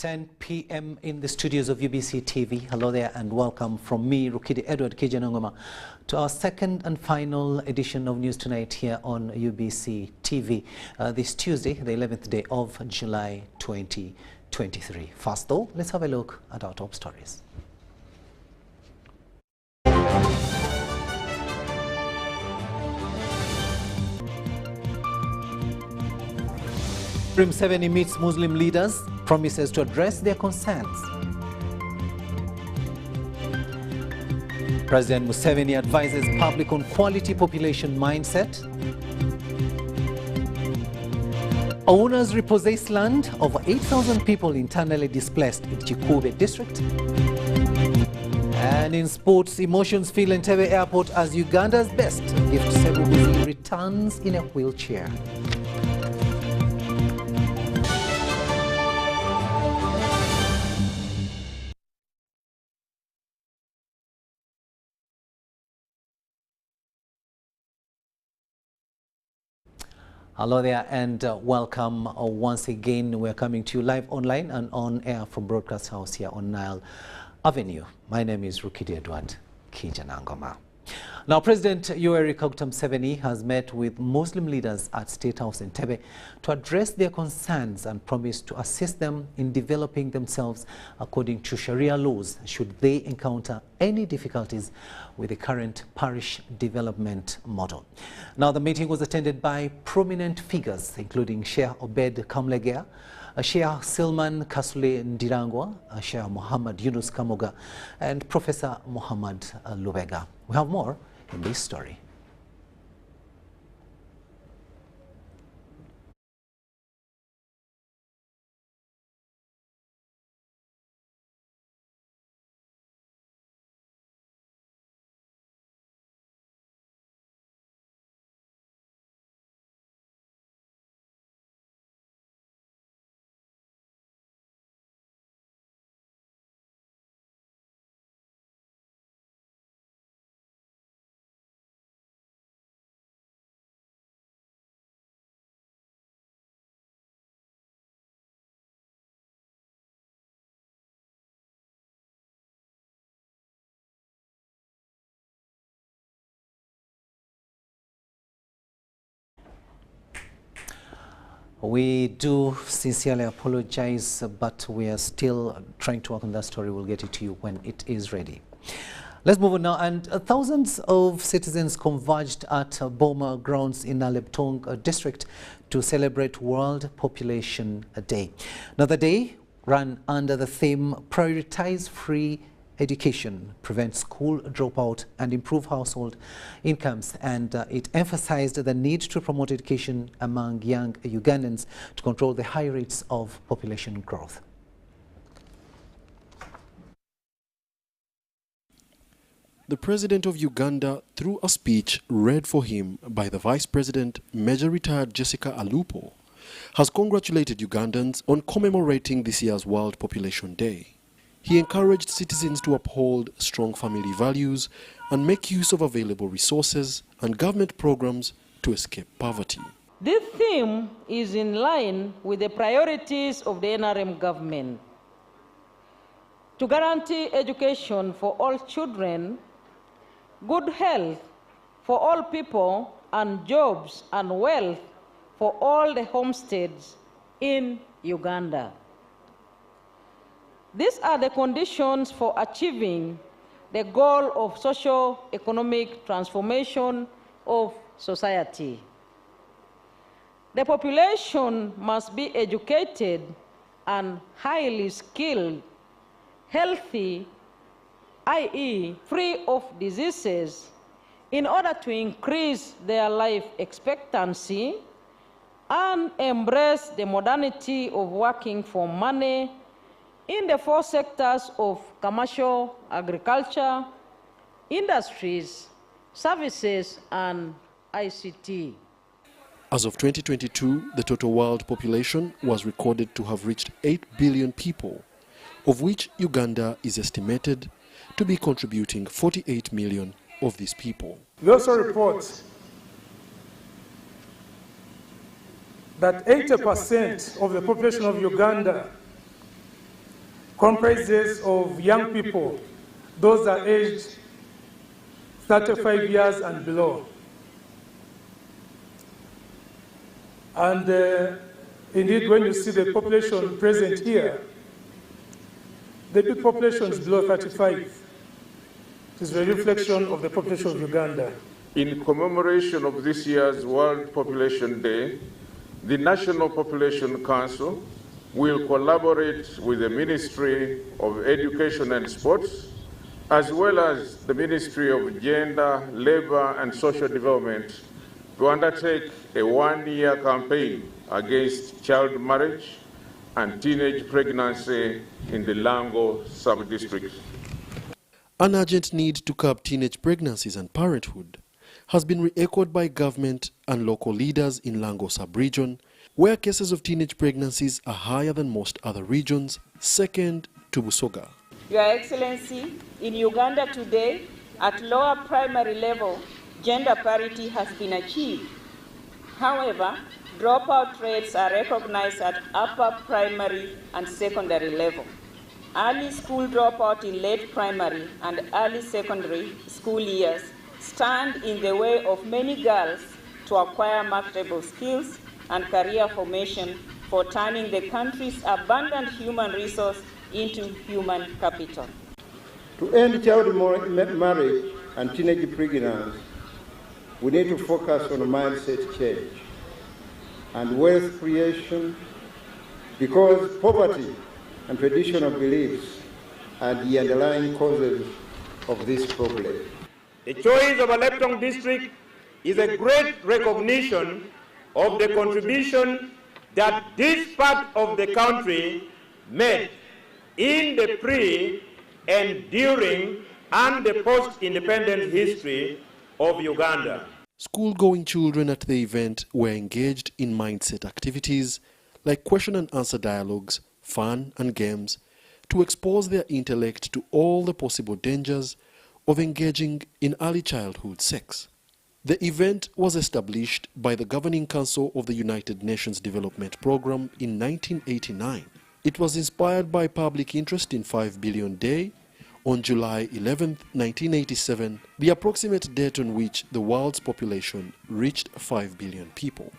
10 p.m. in the studios of UBC TV. Hello there and welcome from me, Rukidi Edward Kijanangoma, to our second and final edition of News Tonight here on UBC TV. This Tuesday, the 11th day of July 2023. First though, let's have a look at our top stories. Museveni meets Muslim leaders, promises to address their concerns. President Museveni advises public on quality population mindset. Owners repossess land. Over 8,000 people internally displaced in Kikuube district. And in sports, emotions fill Entebbe Airport as Uganda's best gift Sebuguzi returns in a wheelchair. Hello there and welcome once again. We're coming to you live online and on air from Broadcast House here on Nile Avenue. My name is Rukidi Edward Kijanangoma. Now, President Yoweri Museveni has met with Muslim leaders at State House in Entebbe to address their concerns and promise to assist them in developing themselves according to Sharia laws should they encounter any difficulties with the current parish development model. Now, the meeting was attended by prominent figures including Sheikh Obed Kamlegea, Sheikh Silman Kasule Ndirangwa, Sheikh Muhammad Yunus Kamoga, and Professor Muhammad Lubega. We have more in this story. We do sincerely apologize, but we are still trying to work on that story. We'll get it to you when it is ready. Let's move on now. And thousands of citizens converged at Boma grounds in Aleptong district to celebrate World Population Day. Now, the day ran under the theme Prioritize Free Education, prevent school dropout and improve household incomes, and it emphasized the need to promote education among young Ugandans to control the high rates of population growth. The President of Uganda, through a speech read for him by the Vice President, Major Retired Jessica Alupo, has congratulated Ugandans on commemorating this year's World Population Day. He encouraged citizens to uphold strong family values and make use of available resources and government programs to escape poverty. This theme is in line with the priorities of the NRM government to guarantee education for all children, good health for all people, and jobs and wealth for all the homesteads in Uganda. These are the conditions for achieving the goal of socio-economic transformation of society. The population must be educated and highly skilled, healthy, i.e., free of diseases, in order to increase their life expectancy and embrace the modernity of working for money in the four sectors of commercial, agriculture, industries, services, and ICT. As of 2022, the total world population was recorded to have reached 8 billion people, of which Uganda is estimated to be contributing 48 million of these people. We also report that 80% of the population of Uganda comprises of young people, those are aged 35 years and below. And indeed, when you see the population present here, the big population is below 35. It is a reflection of the population of Uganda. In commemoration of this year's World Population Day, the National Population Council will collaborate with the Ministry of Education and Sports, as well as the Ministry of Gender, Labor and Social Development, to undertake a one-year campaign against child marriage and teenage pregnancy in the Lango sub-district. An urgent need to curb teenage pregnancies and parenthood has been re-echoed by government and local leaders in Lango sub-region, where cases of teenage pregnancies are higher than most other regions, second to Busoga. Your Excellency, in Uganda today, at lower primary level, gender parity has been achieved. However, dropout rates are recognized at upper primary and secondary level. Early school dropout in late primary and early secondary school years stand in the way of many girls to acquire marketable skills and career formation for turning the country's abundant human resource into human capital. To end child marriage and teenage pregnancy, we need to focus on mindset change and wealth creation, because poverty and traditional beliefs are the underlying causes of this problem. The choice of a Leptong district is a great recognition of the contribution that this part of the country made in the pre and during and the post-independent history of Uganda. School-going children at the event were engaged in mindset activities like question and answer dialogues, fun and games to expose their intellect to all the possible dangers of engaging in early childhood sex. The event was established by the Governing Council of the United Nations Development Programme in 1989. It was inspired by public interest in 5 Billion Day on July 11, 1987, the approximate date on which the world's population reached 5 billion people.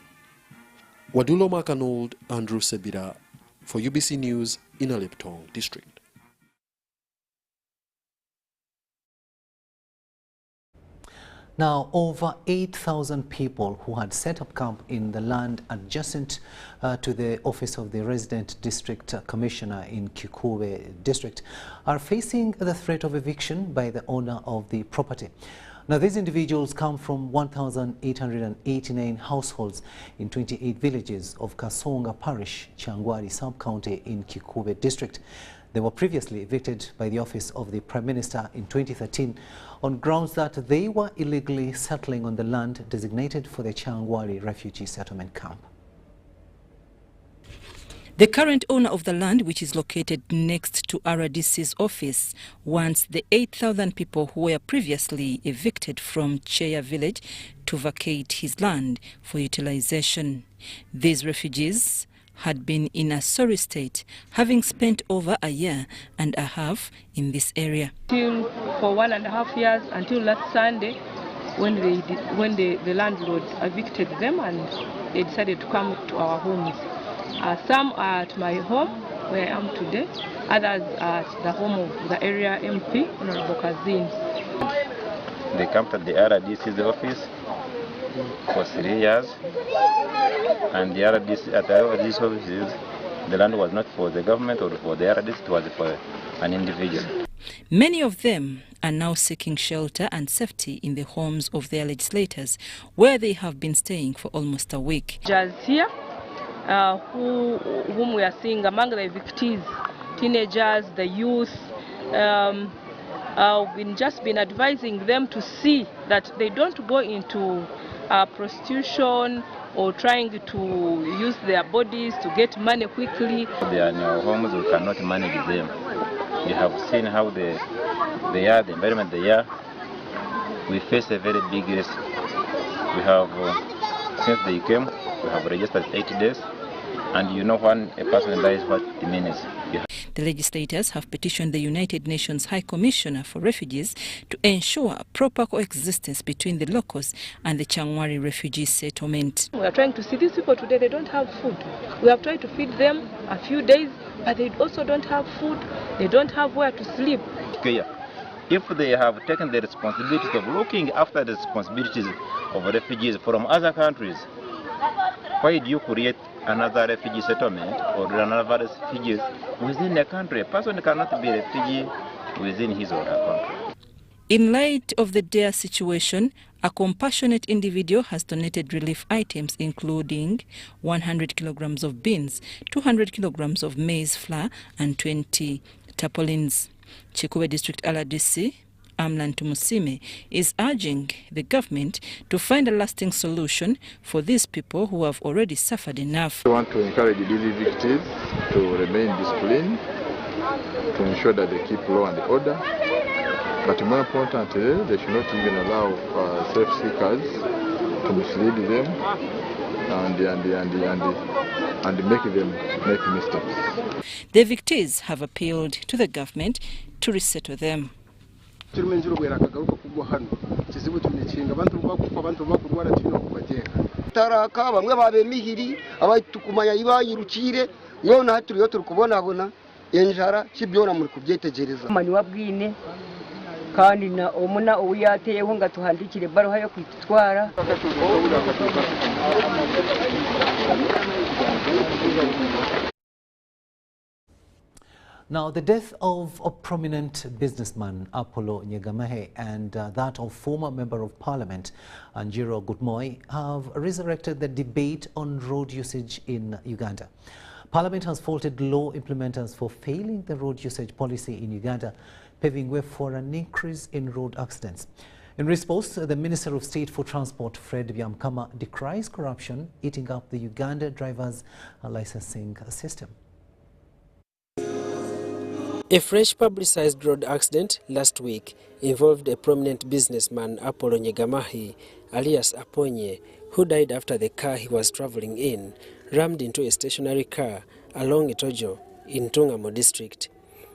Wadulo Makanold, Andrew Sebira, for UBC News in a Leptong district. Now, over 8,000 people who had set up camp in the land adjacent to the office of the resident district commissioner in Kikuube district are facing the threat of eviction by the owner of the property. Now, these individuals come from 1,889 households in 28 villages of Kasonga Parish, Changwari sub-county in Kikuube district. They were previously evicted by the office of the Prime Minister in 2013 on grounds that they were illegally settling on the land designated for the Changwari refugee settlement camp. The current owner of the land, which is located next to RDC's office, wants the 8,000 people who were previously evicted from Cheya village to vacate his land for utilization. These refugees had been in a sorry state, having spent over a year and a half in this area. For 1.5 years until last Sunday, when the landlord evicted them and they decided to come to our homes. Some are at my home, where I am today, others are at the home of the area MP, Honorable Kazim. They came to the RDC's office for 3 years, and the RDC, at the RDC offices, the land was not for the government or for the RDC, it was for an individual. Many of them are now seeking shelter and safety in the homes of their legislators, where they have been staying for almost a week. Just here, whom we are seeing among the evictees, teenagers, the youth, we've just been advising them to see that they don't go into prostitution or trying to use their bodies to get money quickly. They are in our homes, we cannot manage them. We have seen how they are, the environment they are. We face a very big risk. We have, since they came, we have registered 80 days. And you know when a person dies, what it means. The legislators have petitioned the United Nations High Commissioner for Refugees to ensure proper coexistence between the locals and the Changwari refugee settlement. We are trying to see these people today, they don't have food. We have tried to feed them a few days, but they also don't have food, they don't have where to sleep. If they have taken the responsibilities of looking after the responsibilities of refugees from other countries, why do you create another refugee settlement or another refugees within a country? A person cannot be a refugee within his or her country. In light of the dire situation, a compassionate individual has donated relief items including 100 kilograms of beans, 200 kilograms of maize flour and 20 tarpaulins. Kikuube District RDC, Amlan Tumusime, is urging the government to find a lasting solution for these people who have already suffered enough. We want to encourage these evictees to remain disciplined, to ensure that they keep law and order. But more importantly, they should not even allow self-seekers to mislead them and make them make mistakes. The evictees have appealed to the government to resettle them. kandi na omuna oyateyeho nga tuhandikire baruha yo kwitwara. Now, the death of a prominent businessman, Aponye and that of former Member of Parliament, Anjiro Gutmoy, have resurrected the debate on road usage in Uganda. Parliament has faulted law implementers for failing the road usage policy in Uganda, paving way for an increase in road accidents. In response, the Minister of State for Transport, Fred Byamukama, decries corruption eating up the Uganda drivers' licensing system. A fresh publicized road accident last week involved a prominent businessman, Aponye, alias Aponye, who died after the car he was traveling in rammed into a stationary car along Itojo in Tungamo district.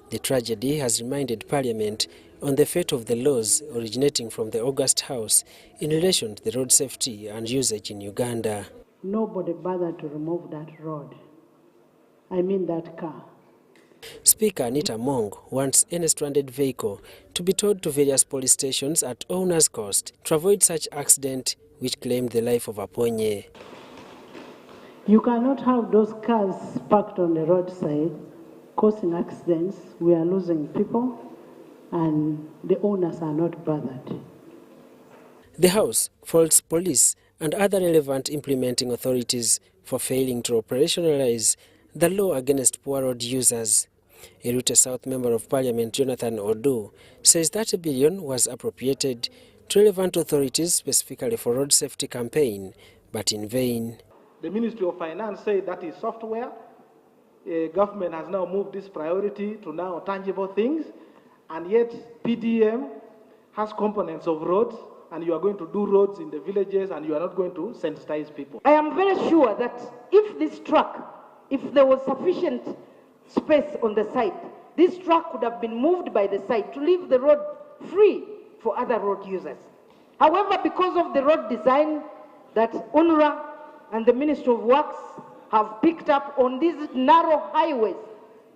The tragedy has reminded Parliament on the fate of the laws originating from the August House in relation to the road safety and usage in Uganda. Nobody bothered to remove that road. I mean that car. Speaker Anita Mong wants any stranded vehicle to be towed to various police stations at owner's cost to avoid such accident which claimed the life of Aponye. You cannot have those cars parked on the roadside causing accidents. We are losing people and the owners are not bothered. The House faults police and other relevant implementing authorities for failing to operationalize the law against poor road users. Erute South Member of Parliament Jonathan Odu says $30 billion was appropriated to relevant authorities specifically for road safety campaign, but in vain. The Ministry of Finance said that is software. Government has now moved this priority to now tangible things, and yet PDM has components of roads, and you are going to do roads in the villages and you are not going to sensitize people. I am very sure that if this truck, if there was sufficient space on the site, this truck could have been moved by the site to leave the road free for other road users. However, because of the road design that UNRWA and the Ministry of Works have picked up on these narrow highways,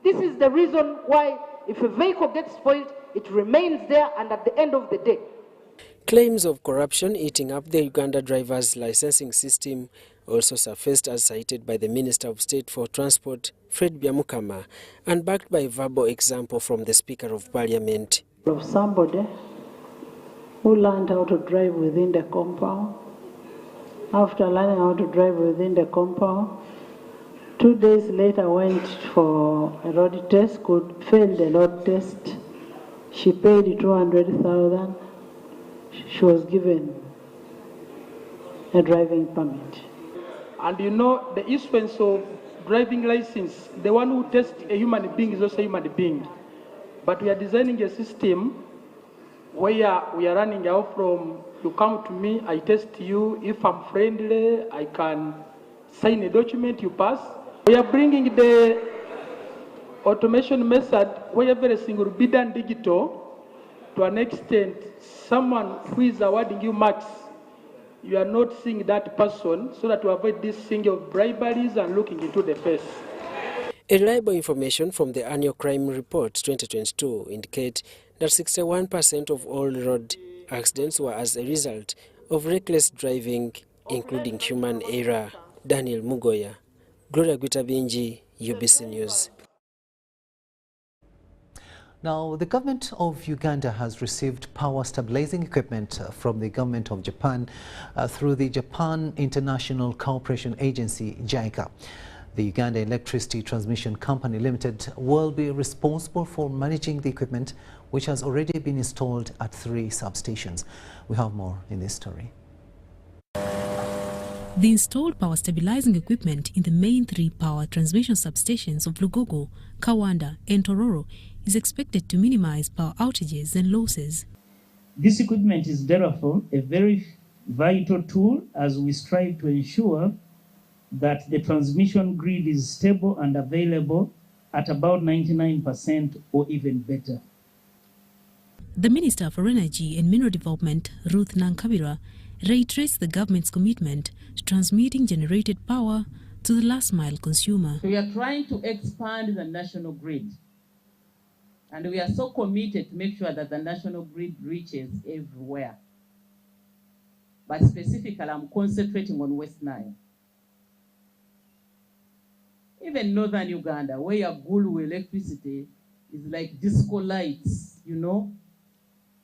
this is the reason why if a vehicle gets spoiled, it remains there, and at the end of the day. Claims of corruption eating up the Uganda drivers' licensing system also surfaced as cited by the Minister of State for Transport, Fred Byamukama, and backed by verbal example from the Speaker of Parliament. Of somebody who learned how to drive within the compound. After learning how to drive within the compound, 2 days later went for a road test, failed the road test. She paid 200,000. She was given a driving permit. And you know, the issuance of driving license, the one who tests a human being is also a human being. But we are designing a system where we are running out from, you come to me, I test you, if I'm friendly, I can sign a document, you pass. We are bringing the automation method where everything will be done digital to an extent. Someone who is awarding you marks, you are not seeing that person, so that to avoid this thing of briberies and looking into the face. Reliable information from the annual crime report 2022 indicate that 61% of all road accidents were as a result of reckless driving, including human error. Daniel Mugoya, Gloria Gwitabinji, UBC News. Now, the government of Uganda has received power stabilizing equipment from the government of Japan through the Japan International Cooperation Agency, JICA. The Uganda Electricity Transmission Company Limited will be responsible for managing the equipment, which has already been installed at 3 substations. We have more in this story. The installed power stabilizing equipment in the main 3 power transmission substations of Lugogo, Kawanda and Tororo is expected to minimize power outages and losses. This equipment is therefore a very vital tool as we strive to ensure that the transmission grid is stable and available at about 99% or even better. The Minister for Energy and Mineral Development, Ruth Nankabira, reiterates the government's commitment to transmitting generated power to the last mile consumer. We are trying to expand the national grid, and we are so committed to make sure that the national grid reaches everywhere. But specifically, I'm concentrating on West Nile. Even northern Uganda, where your Gulu electricity is like disco lights, you know?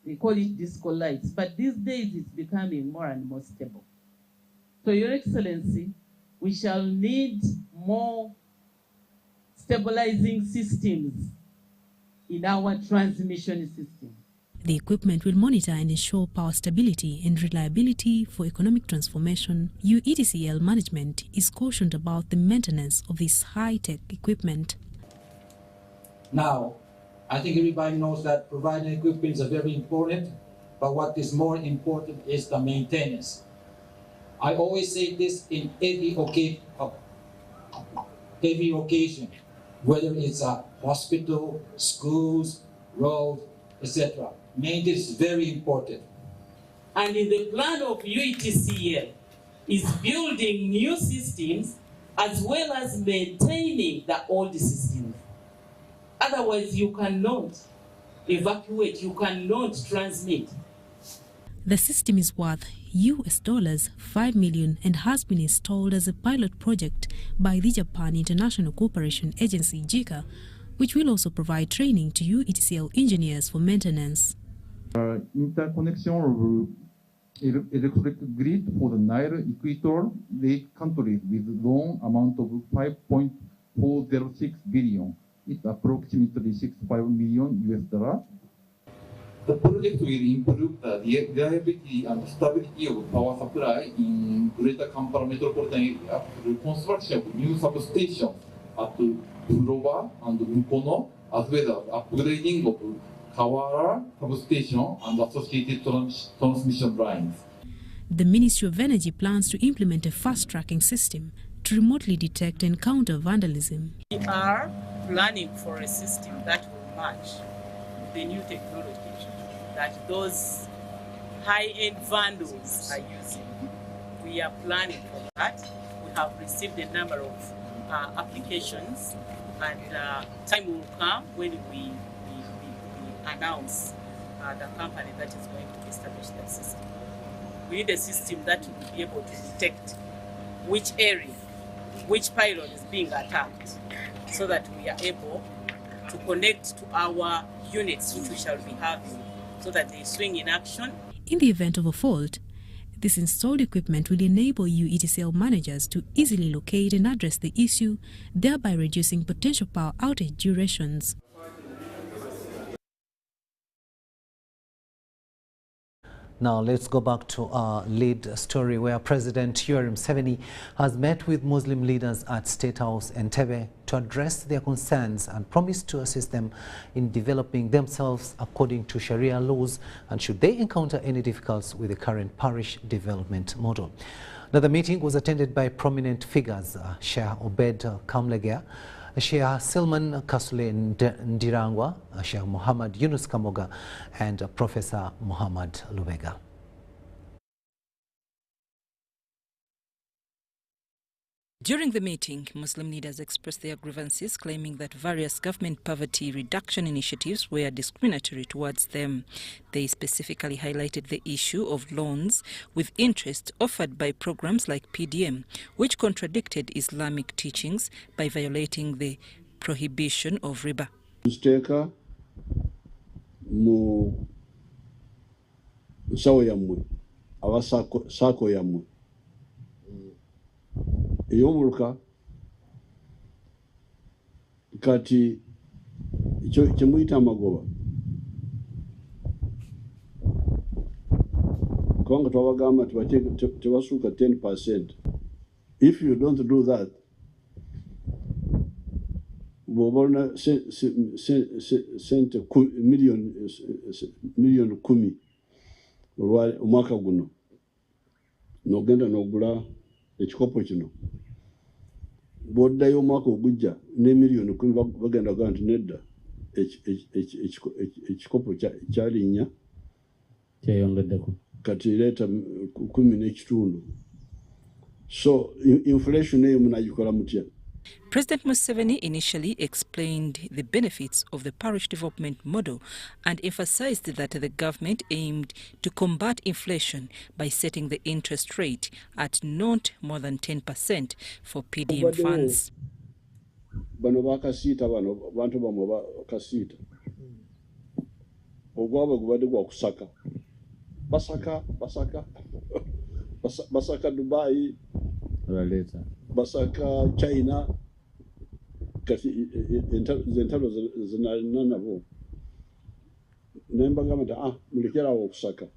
They call it disco lights, but these days it's becoming more and more stable. So, Your Excellency, we shall need more stabilizing systems in our transmission system. The equipment will monitor and ensure power stability and reliability for economic transformation. UETCL management is cautioned about the maintenance of this high-tech equipment. Now, I think everybody knows that providing equipment is very important, but what is more important is the maintenance. I always say this in every occasion, whether it's a hospital, schools, road, etc. Maintenance is very important. And in the plan of UETCL is building new systems as well as maintaining the old systems. Otherwise, you cannot evacuate, you cannot transmit. The system is worth $5 million and has been installed as a pilot project by the Japan International Cooperation Agency, JICA, which will also provide training to UETCL engineers for maintenance. Interconnection of electric grid for the Nile Equator Lake countries with loan amount of $5.406 billion. It's approximately $65 million. The project will improve the reliability and stability of power supply in Greater Kampala metropolitan area through construction of new substations at Buloba and Mukono, as well as upgrading of Kawara substation and associated transmission lines. The Ministry of Energy plans to implement a fast-tracking system to remotely detect and counter vandalism. We are planning for a system that will match the new technology that those high-end vandals are using. We are planning for that. We have received a number of applications, and time will come when we announce the company that is going to establish that system. We need a system that will be able to detect which area, which pylon is being attacked, so that we are able to connect to our units which we shall be having, so that they swing in action. In the event of a fault, this installed equipment will enable UETCL managers to easily locate and address the issue, thereby reducing potential power outage durations. Now let's go back to our lead story, where President Museveni has met with Muslim leaders at State House Entebbe to address their concerns and promised to assist them in developing themselves according to Sharia laws, and should they encounter any difficulties with the current parish development model. Now, the meeting was attended by prominent figures, Sheikh Obed Kamlegea, Sheikh Silman Kasule Ndirangwa, Sheikh Muhammad Yunus Kamoga, and Professor Muhammad Lubega. During the meeting, Muslim leaders expressed their grievances, claiming that various government poverty reduction initiatives were discriminatory towards them. They specifically highlighted the issue of loans with interest offered by programs like PDM, which contradicted Islamic teachings by violating the prohibition of riba. Musteka mu sawo yamwe aba sako yamwe eyomuluka kati kyemuyita amagoba kubanga twabagamba tebasuuka 10%. If you don't do that, bw'obona sente miliyoni 10 omwaka guno n'ogenda n'ogula ekikopo kino, bw'oddayo omwaka ogujja ne miliyoni 10 bagenda kugaa nti nedda ekikopo kyalinnya kyeyongeddeko kati leeta 10 n'ekitundu. So inflation eyo munagikola mutya? President Museveni initially explained the benefits of the parish development model and emphasized that the government aimed to combat inflation by setting the interest rate at not more than 10% for PDM funds. Bano bakasiita bano bantu bamwe bakasiita ogwabwe gubadde gwa kusaka basaka Dubai basaka China kati zentalo zinanabo nembagamba nti mulekerawo okusaka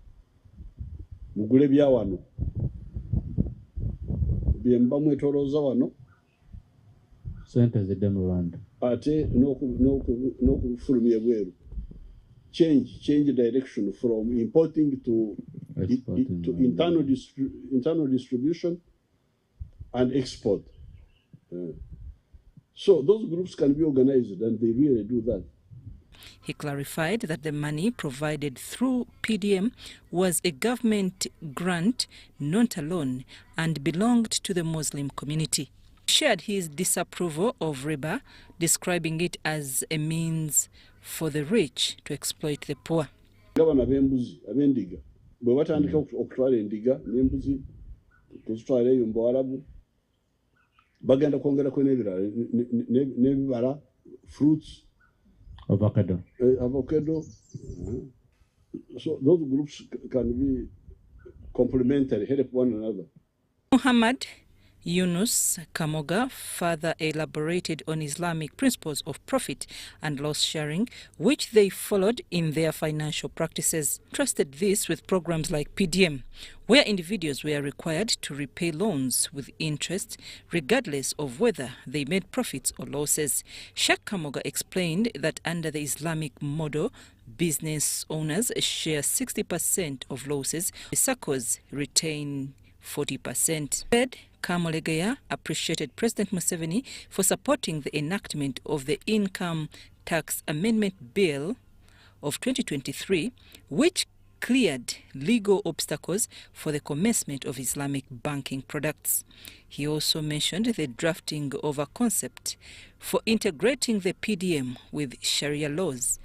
mugule bya wano byemba mwetolooza wano sente zidde mu Rwanda ate n'okufulumya ebweru. Change direction from importing to internal distribution and export. So those groups can be organized, and they really do that. He clarified that the money provided through PDM was a government grant, not a loan, and belonged to the Muslim community. He shared his disapproval of riba, describing it as a means for the rich to exploit the poor. Abana b'embuzi ab'endiga bwe batandika okutwala endiga n'embuzi kuzitwala eyo mu Bwarabu bagenda kwongerako n'ebibala, fruits, avocado. So those groups can be complementary, help one another. Muhammad Yunus Kamoga further elaborated on Islamic principles of profit and loss sharing, which they followed in their financial practices. Trusted this with programs like PDM, where individuals were required to repay loans with interest, regardless of whether they made profits or losses. Sheikh Kamoga explained that under the Islamic model, business owners share 60% of losses, the SACCOs retain 40%. Kamolegea appreciated President Museveni for supporting the enactment of the Income Tax Amendment Bill of 2023, which cleared legal obstacles for the commencement of Islamic banking products. He also mentioned the drafting of a concept for integrating the PDM with Sharia laws,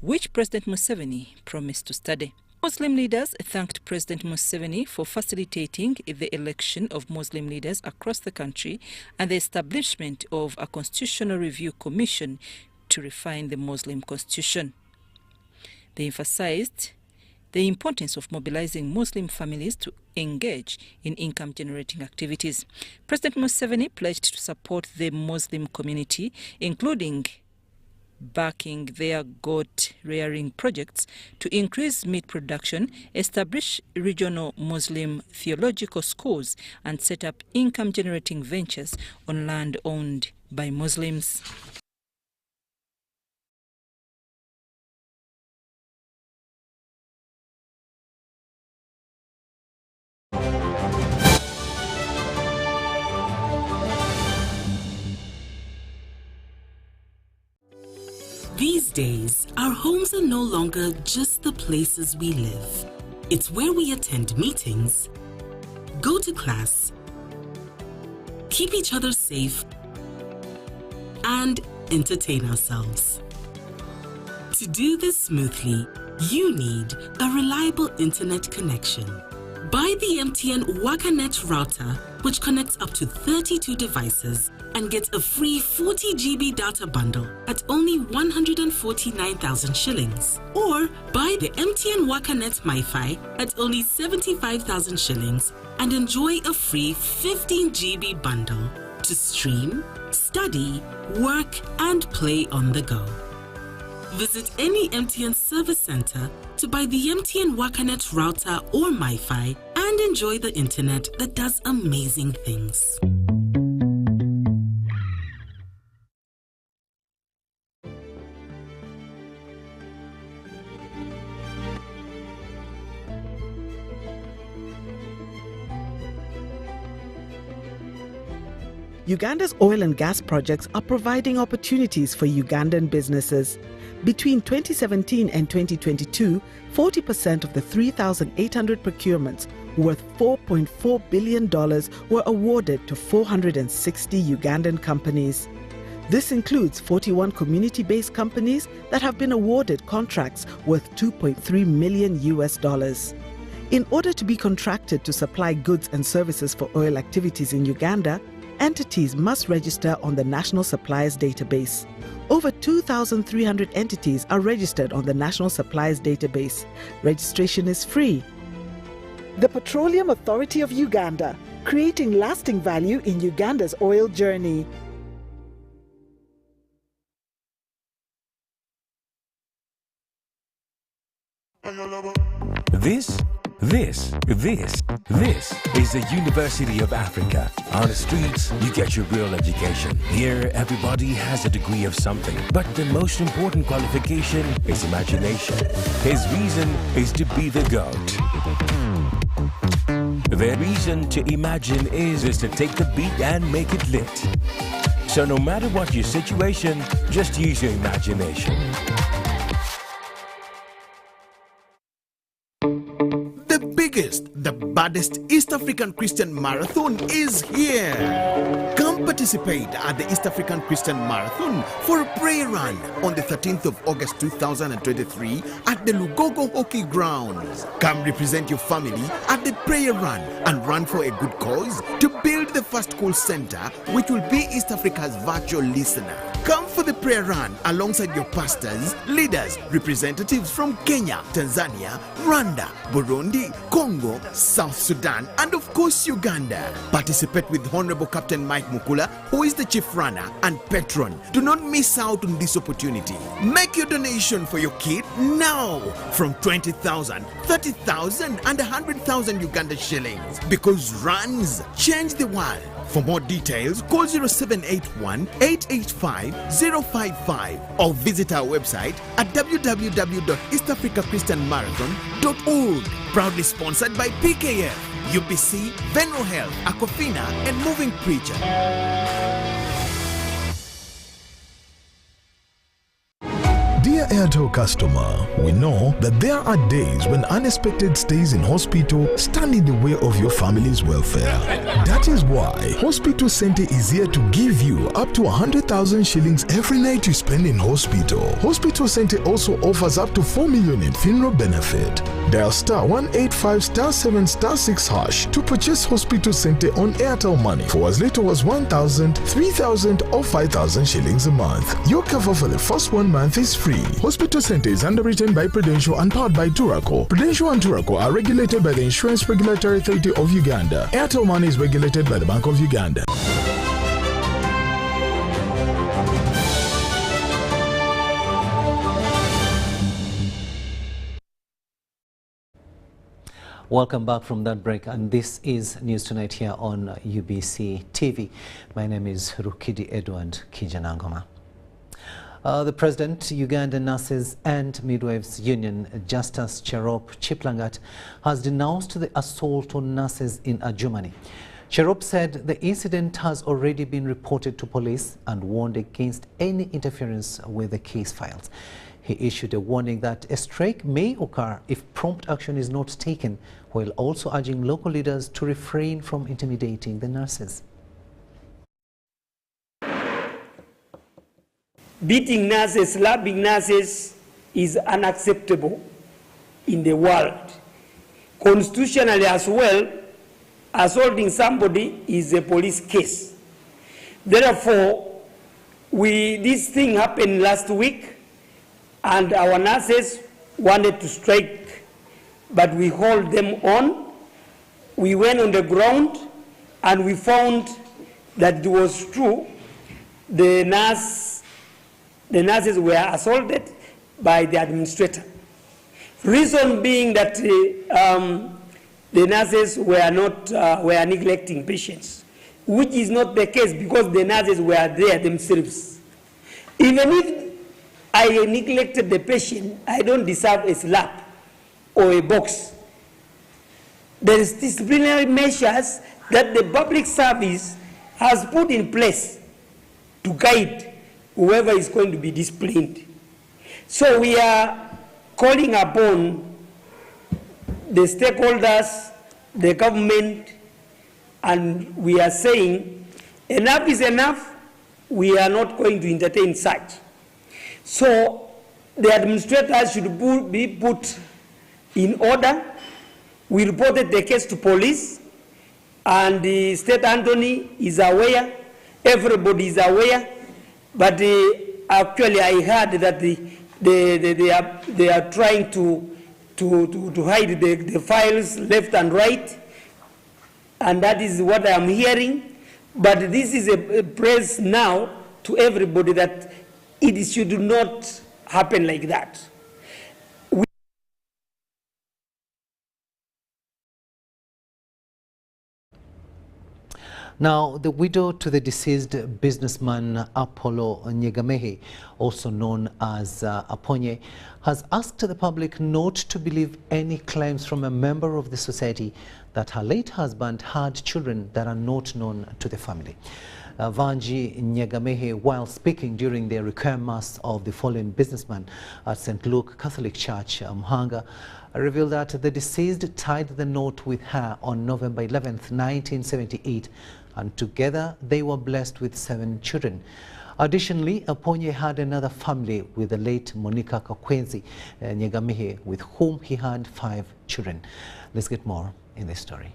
which President Museveni promised to study. Muslim leaders thanked President Museveni for facilitating the election of Muslim leaders across the country and the establishment of a constitutional review commission to refine the Muslim constitution. They emphasized the importance of mobilizing Muslim families to engage in income-generating activities. President Museveni pledged to support the Muslim community, including backing their goat-rearing projects to increase meat production, establish regional Muslim theological schools, and set up income-generating ventures on land owned by Muslims. These days, our homes are no longer just the places we live. It's where we attend meetings, go to class, keep each other safe, and entertain ourselves. To do this smoothly, you need a reliable internet connection. Buy the MTN WakaNet router, which connects up to 32 devices and gets a free 40 GB data bundle at only 149,000 shillings. Or buy the MTN WakaNet MiFi at only 75,000 shillings and enjoy a free 15 GB bundle to stream, study, work, and play on the go. Visit any MTN service center to buy the MTN WakaNet router or MiFi and enjoy the internet that does amazing things. Uganda's oil and gas projects are providing opportunities for Ugandan businesses. Between 2017 and 2022, 40% of the 3,800 procurements worth $4.4 billion were awarded to 460 Ugandan companies. This includes 41 community-based companies that have been awarded contracts worth $2.3 million. In order to be contracted to supply goods and services for oil activities in Uganda, entities must register on the National Suppliers Database. Over 2,300 entities are registered on the National Suppliers Database. Registration is free. The Petroleum Authority of Uganda, creating lasting value in Uganda's oil journey. This is the University of Africa. On the streets, you get your real education. Here, everybody has a degree of something. But the most important qualification is imagination. His reason is to be the GOAT. The reason to imagine is to take the beat and make it lit. So no matter what your situation, just use your imagination. The baddest East African Christian Marathon is here. Come participate at the East African Christian Marathon for a prayer run on the 13th of August 2023 at the Lugogo Hockey Grounds. Come represent your family at the prayer run and run for a good cause to build the first call center, which will be East Africa's virtual listener. Come for the prayer run alongside your pastors, leaders, representatives from Kenya, Tanzania, Rwanda, Burundi, Congo, South Sudan, and of course Uganda. Participate with Honorable Captain Mike Mukula, who is the chief runner and patron. Do not miss out on this opportunity. Make your donation for your kid now from 20,000, 30,000 and 100,000 Uganda shillings, because runs change the world. For more details, call 0781 885 055 or visit our website at www.eastafricachristianmarathon.org. Proudly sponsored by PKF, UBC, Venro Health, Aquafina, and Moving Preacher. Dear Airtel customer, we know that there are days when unexpected stays in hospital stand in the way of your family's welfare. That is why Hospital Center is here to give you up to 100,000 shillings every night you spend in hospital. Hospital Center also offers up to 4 million in funeral benefit. Dial star 185 star 7 star 6 hash to purchase Hospital Center on Airtel Money for as little as 1,000, 3,000 or 5,000 shillings a month. Your cover for the first 1 month is free. Hospital Center is underwritten by Prudential and powered by Turaco. Prudential and Turaco are regulated by the Insurance Regulatory Authority of Uganda. Airtel Money is regulated by the Bank of Uganda. Welcome back from that break, and this is News Tonight here on UBC TV. My name is Rukidi Edward Kijanangoma. The President, Ugandan Nurses and Midwives Union, Justus Cherop Chiplangat, has denounced the assault on nurses in Adjumani. Cherop said the incident has already been reported to police and warned against any interference with the case files. He issued a warning that a strike may occur if prompt action is not taken, while also urging local leaders to refrain from intimidating the nurses. Beating nurses, slapping nurses is unacceptable in the world. Constitutionally as well, assaulting somebody is a police case. Therefore, this thing happened last week, and our nurses wanted to strike, but we hold them on. We went on the ground, and we found that it was true. The nurses were assaulted by the administrator. Reason being that the nurses were neglecting patients, which is not the case because the nurses were there themselves. Even if I neglected the patient, I don't deserve a slap or a box. There is disciplinary measures that the public service has put in place to guide whoever is going to be disciplined. So we are calling upon the stakeholders, the government, and we are saying enough is enough. We are not going to entertain such. So the administrators should be put in order. We reported the case to police, and the state attorney is aware, everybody is aware, but actually I heard that they are trying to hide the files left and right, and that is what I am hearing. But this is a praise now to everybody that it should not happen like that. Now, the widow to the deceased businessman Apollo Nyegamehi, also known as Aponye, has asked the public not to believe any claims from a member of the society that her late husband had children that are not known to the family. Vanji Nyegamehi, while speaking during the requiem mass of the fallen businessman at St. Luke Catholic Church, Muhanga, revealed that the deceased tied the knot with her on November 11th, 1978, and together they were blessed with 7 children. Additionally, Aponye had another family with the late Monica Kakwenzi Nyegamehi, with whom he had 5 children. Let's get more in this story.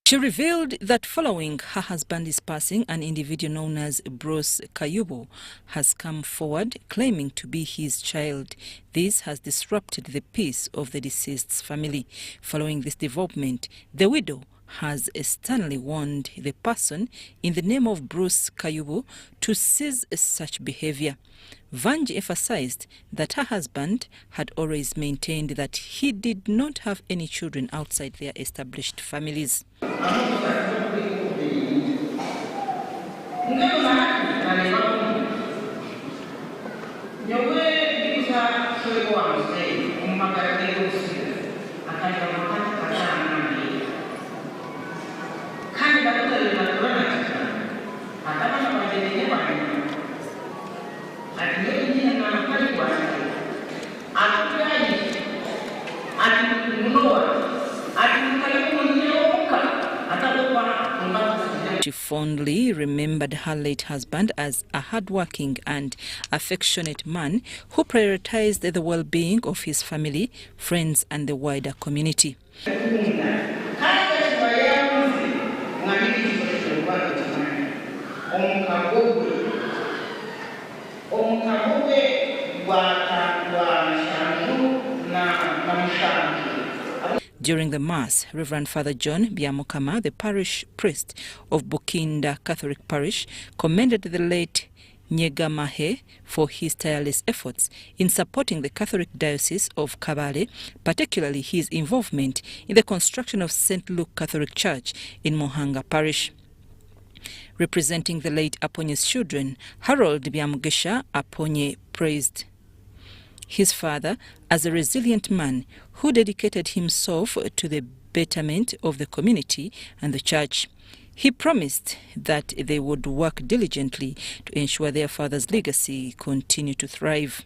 She revealed that following her husband's passing, an individual known as Bruce Kikuube has come forward claiming to be his child. This has disrupted the peace of the deceased's family. Following this development, the widow has sternly warned the person in the name of Bruce Kikuube to cease such behavior. Vanji emphasized that her husband had always maintained that he did not have any children outside their established families. She fondly remembered her late husband as a hardworking and affectionate man who prioritized the well-being of his family, friends, and the wider community. During the Mass, Reverend Father John Byamukama, the parish priest of Bukinda Catholic Parish, commended the late Nyegamehi for his tireless efforts in supporting the Catholic Diocese of Kabale, particularly his involvement in the construction of St. Luke Catholic Church in Muhanga Parish. Representing the late Aponye's children, Harold Byamugisha Aponye praised his father as a resilient man who dedicated himself to the betterment of the community and the church. He promised that they would work diligently to ensure their father's legacy continue to thrive.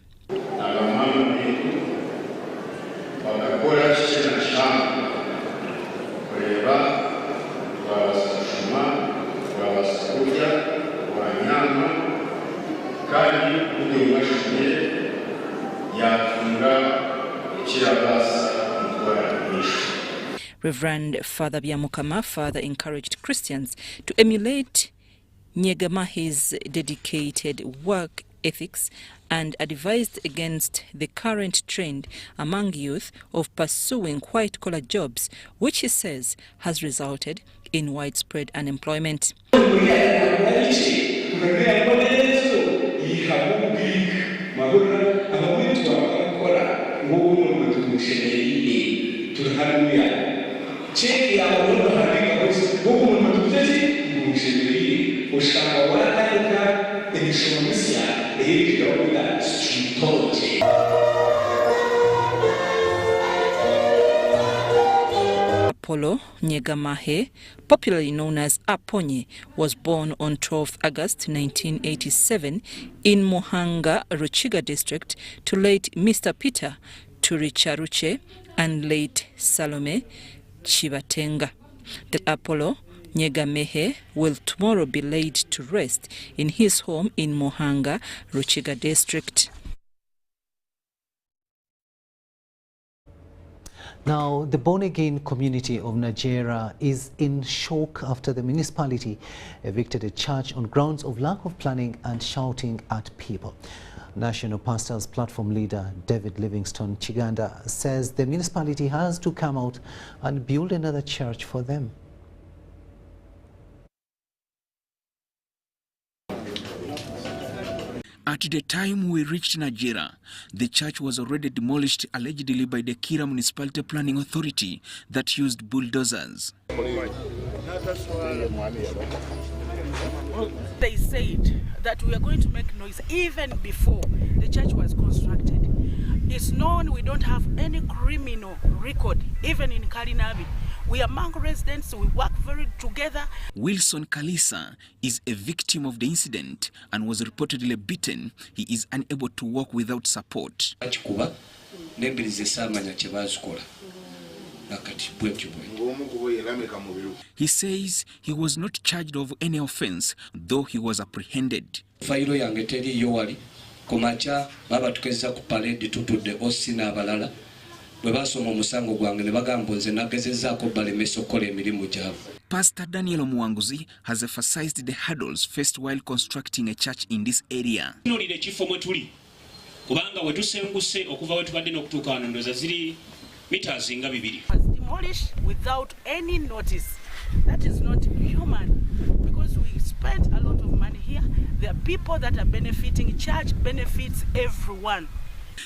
Reverend Father Byamukama further encouraged Christians to emulate Nyegamahi's dedicated work ethics and advised against the current trend among youth of pursuing white-collar jobs, which he says has resulted in widespread unemployment. Apollo Nyegamahe, popularly known as Aponye, was born on 12th August 1987 in Muhanga, Ruchiga district, to late Mr. Peter Turicharuche and late Salome Chibatenga. The Apollo Nyegamahe will tomorrow be laid to rest in his home in Muhanga, Ruchiga district. Now, the born-again community of Nigeria is in shock after the municipality evicted a church on grounds of lack of planning and shouting at people. National Pastors Platform leader David Livingstone Chiganda says the municipality has to come out and build another church for them. At the time we reached Nigeria, the church was already demolished allegedly by the Kira Municipality Planning Authority that used bulldozers. They said that we are going to make noise even before the church was constructed. It's known we don't have any criminal record, even in Kalinabi. We are among residents, we work very together. Wilson Kalisa is a victim of the incident and was reportedly beaten. He is unable to walk without support. He says he was not charged of any offense, though he was apprehended. Pastor Daniel Mwanguzi has emphasized the hurdles faced while constructing a church in this area. Was demolished without any notice. That is not human, because we spent a lot of money here. There are people that are benefiting. Church benefits everyone.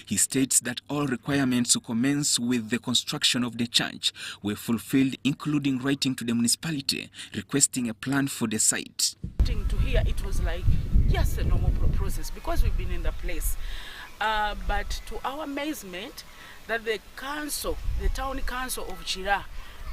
He states that all requirements to commence with the construction of the church were fulfilled, including writing to the municipality requesting a plan for the site. To here, it was like just a normal process because we've been in the place. But to our amazement, that the council, the town council of Chira,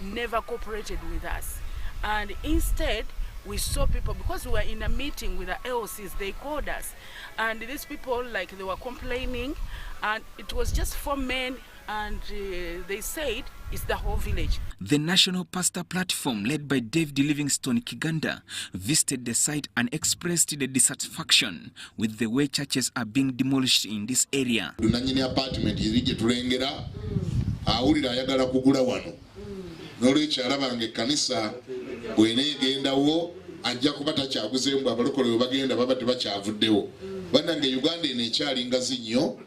never cooperated with us. And instead, we saw people, because we were in a meeting with the LCs, they called us. And these people, like, they were complaining, and it was just 4 men, and they said it's the whole village. The National Pastor Platform, led by David Livingstone Kiganda, visited the site and expressed the dissatisfaction with the way churches are being demolished in this area. ajja kubata kyabuzembu abalokole bagenda baba tebakyavuddewo bannange Uganda enekyali ngazi nnyo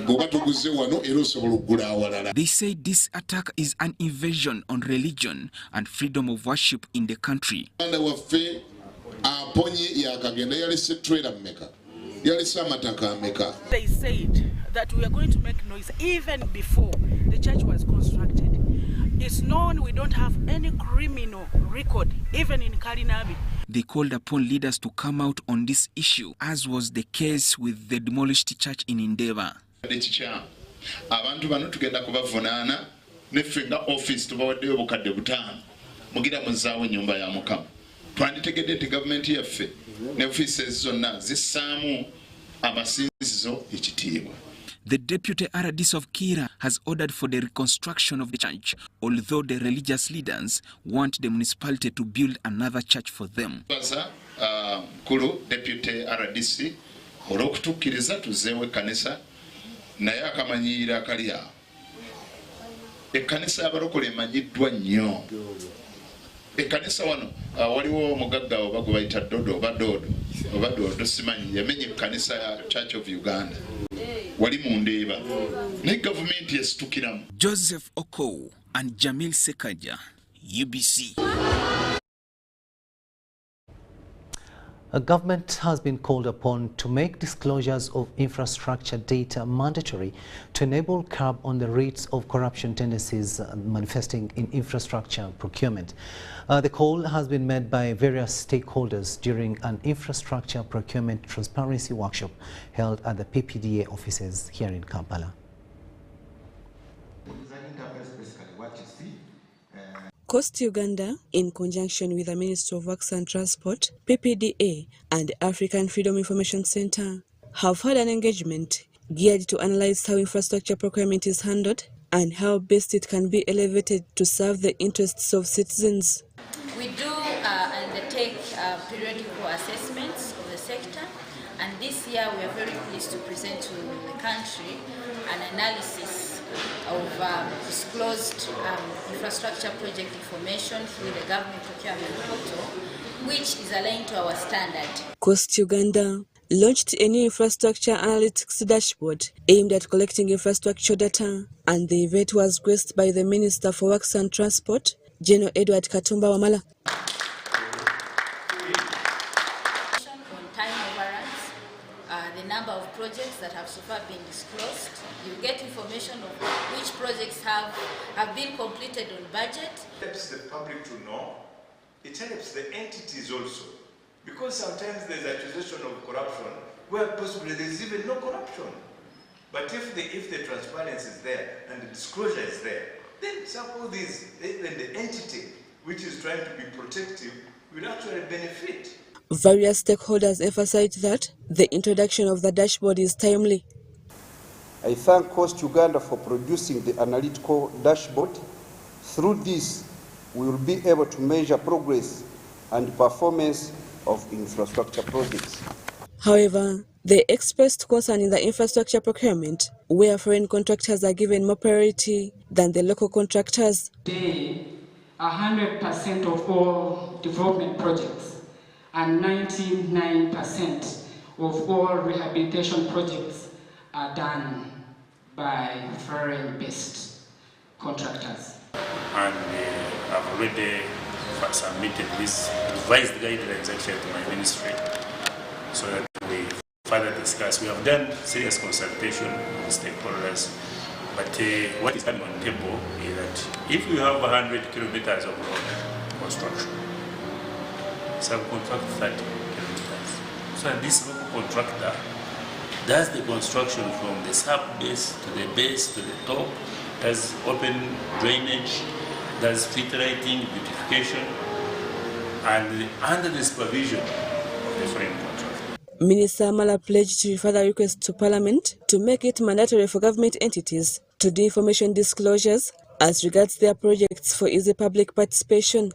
bw'oba tuguze wano era osobola okugula awalala. They say this attack is an invasion on religion and freedom of worship in the country. Uganda waffe Aponye yakagenda yalese trailer mmeka yalese amataka ameka. They said that we are going to make noise even before the church was constructed. It's known we don't have any criminal record, even in Kalinabi. They called upon leaders to come out on this issue, as was the case with the demolished church in Endeavour. Abantu bano tugenda kubavunaana neffe nga office tubawaddeyo obukadde 5 mugira muzaawo ennyumba ya Mukama. Twanditegedde nti gavumenti yaffe ne offices zonna zissaamu amasinzizo ekitiibwa. The deputy RDC of Kira has ordered for the reconstruction of the church, although the religious leaders want the municipality to build another church for them. Kulu deputy RDC olw'okutukkiriza tuzzeewo ekkanisa naye akamanyiira akali awo. Ekkanisa y'abalokole emanyiddwa nnyo. Ekkanisa wano waliwo omugagga oba gwe bayita Dodo oba Dodo simanyi yamenye ekkanisa ya Church of Uganda. Wali mu Ndeeba ne gavumenti yesitukiramu. Joseph Okow and Jamil Sekaja, UBC. A government has been called upon to make disclosures of infrastructure data mandatory to enable curb on the rates of corruption tendencies manifesting in infrastructure procurement. The call has been made by various stakeholders during an infrastructure procurement transparency workshop held at the PPDA offices here in Kampala. Coast Uganda, in conjunction with the Ministry of Works and Transport, PPDA, and African Freedom Information Center, have had an engagement geared to analyze how infrastructure procurement is handled and how best it can be elevated to serve the interests of citizens. We do undertake periodical assessments of the sector, and this year we are very pleased to present to the country an analysis of disclosed infrastructure project information through the government procurement portal, which is aligned to our standard. Coast Uganda launched a new infrastructure analytics dashboard aimed at collecting infrastructure data, and the event was graced by the Minister for Works and Transport, General Edward Katumba Wamala. On time overruns, the number of projects that have so far been disclosed, you get information of which projects have been completed on budget. It helps the public to know, it helps the entities also, because sometimes there's accusation of corruption where possibly there's even no corruption. But if the transparency is there and the disclosure is there, then some of these, then the entity which is trying to be protective will actually benefit. Various stakeholders emphasized that the introduction of the dashboard is timely. I thank Coast Uganda for producing the analytical dashboard. Through this, we will be able to measure progress and performance of infrastructure projects. However, they expressed concern in the infrastructure procurement, where foreign contractors are given more priority than the local contractors. Today, 100% of all development projects and 99% of all rehabilitation projects are done by foreign-based contractors. And I've already submitted this revised guidelines actually to my ministry so that we further discuss. We have done serious consultation with stakeholders, but what is coming on the table is that if you have 100 kilometers of road construction, subcontract 30 kilometers. So this local contractor does the construction from the sub-base to the base to the top, does open drainage, does filtering, beautification, and under the supervision of the foreign contractor. Minister Mala pledged to refer the request to Parliament to make it mandatory for government entities to do information disclosures as regards their projects for easy public participation.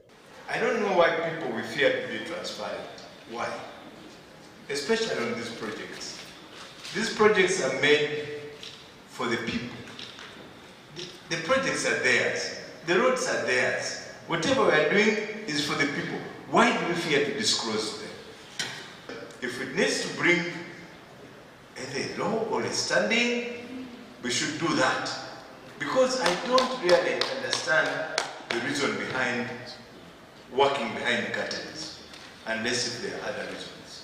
I don't know why people will fear to be transparent. Why? Especially on these projects. These projects are made for the people. The projects are theirs. The roads are theirs. Whatever we are doing is for the people. Why do we fear to disclose them? If it needs to bring either a law or a standing, we should do that. Because I don't really understand the reason behind working behind curtains, unless if there are other reasons.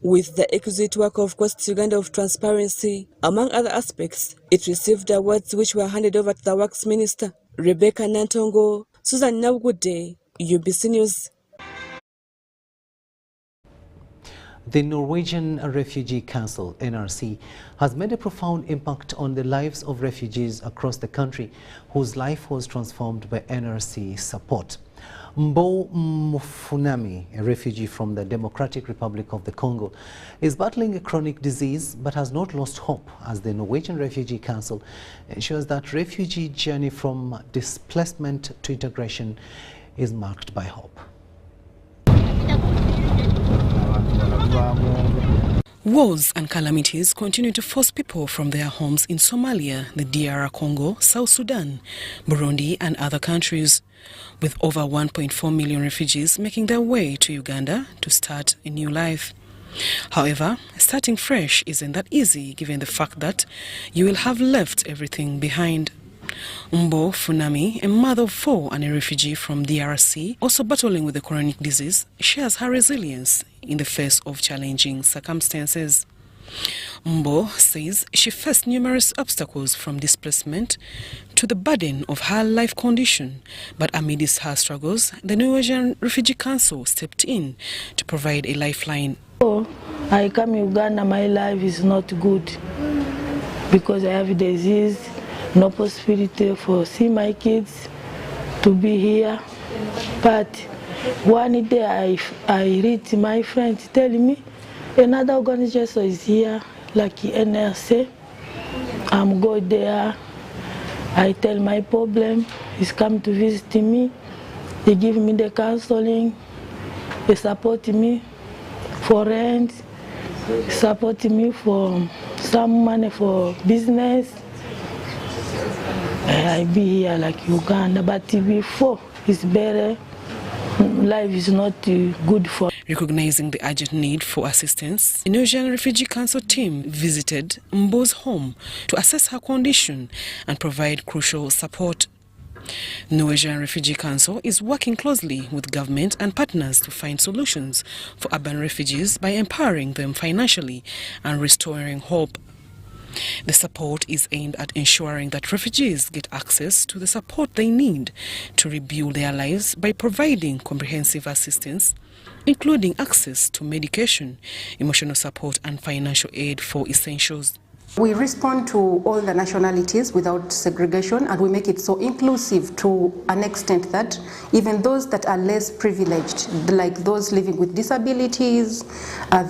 With the exquisite work of Coast Uganda of transparency, among other aspects, it received awards which were handed over to the Works Minister. Rebecca Nantongo, Susan Nabgude, UBC News. The Norwegian Refugee Council, NRC, has made a profound impact on the lives of refugees across the country whose life was transformed by NRC support. Museveni, a refugee from the Democratic Republic of the Congo, is battling a chronic disease but has not lost hope as the Norwegian Refugee Council ensures that refugee journey from displacement to integration is marked by hope. Wars and calamities continue to force people from their homes in Somalia, the DR Congo, South Sudan, Burundi and other countries, with over 1.4 million refugees making their way to Uganda to start a new life. However, starting fresh isn't that easy given the fact that you will have left everything behind. Museveni, a mother of 4 and a refugee from DRC, also battling with the chronic disease, shares her resilience in the face of challenging circumstances. Museveni says she faced numerous obstacles from displacement to the burden of her life condition, but amidst her struggles, the Norwegian Refugee Council stepped in to provide a lifeline. I come to Uganda, my life is not good because I have a disease. No possibility for see my kids to be here. But one day I read my friend telling me another organization is here, like NRC. I'm go there. I tell my problem. He's come to visit me. They give me the counseling. They support me for rent. Support me for some money for business. I be here like Uganda, but before it's better. Life is not good for. Recognizing the urgent need for assistance, the Norwegian Refugee Council team visited Mbo's home to assess her condition and provide crucial support. The Norwegian Refugee Council is working closely with government and partners to find solutions for urban refugees by empowering them financially and restoring hope. The support is aimed at ensuring that refugees get access to the support they need to rebuild their lives by providing comprehensive assistance, including access to medication, emotional support and financial aid for essentials. We respond to all the nationalities without segregation, and we make it so inclusive to an extent that even those that are less privileged, like those living with disabilities,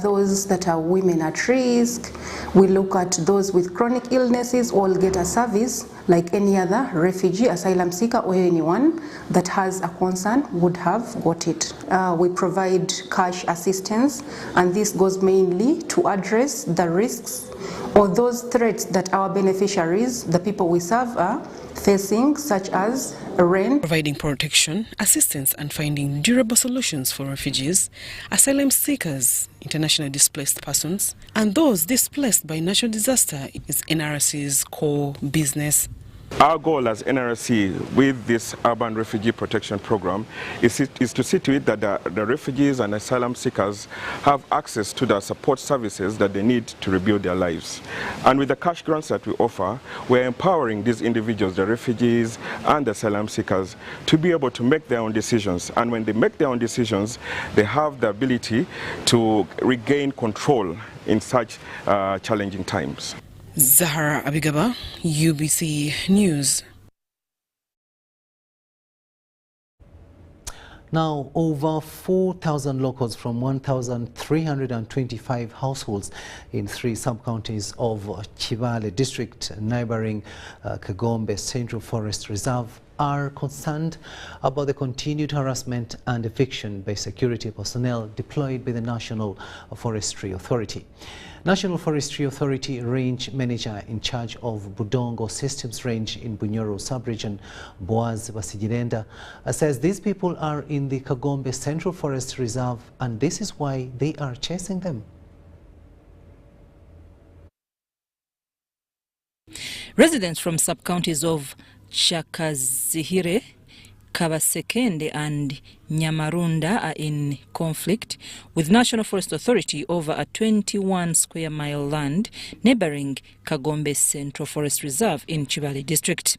those that are women at risk, we look at those with chronic illnesses, all get a service like any other refugee, asylum seeker, or anyone that has a concern would have got it. We provide cash assistance, and this goes mainly to address the risks or those threats that our beneficiaries, the people we serve, are facing, such as rent. Providing protection, assistance and finding durable solutions for refugees, asylum seekers, internationally displaced persons, and those displaced by natural disaster is NRC's core business. Our goal as NRC with this urban refugee protection program is to see to it that the refugees and asylum seekers have access to the support services that they need to rebuild their lives. And with the cash grants that we offer, we're empowering these individuals, the refugees and the asylum seekers, to be able to make their own decisions. And when they make their own decisions, they have the ability to regain control in such challenging times. Zahara Abigaba, UBC News. Now, over 4,000 locals from 1,325 households in 3 sub-counties of Kibale district, neighboring Kikuube Central Forest Reserve, are concerned about the continued harassment and eviction by security personnel deployed by the National Forestry Authority. National Forestry Authority Range Manager in charge of Budongo Systems Range in Bunyoro Sub-Region, Boaz Basijirenda, says these people are in the Kikuube Central Forest Reserve and this is why they are chasing them. Residents from sub-counties of Chakazihire, Kabasekende and Nyamarunda are in conflict with National Forest Authority over a 21 square mile land neighboring Kagombe Central Forest Reserve in Chibale district.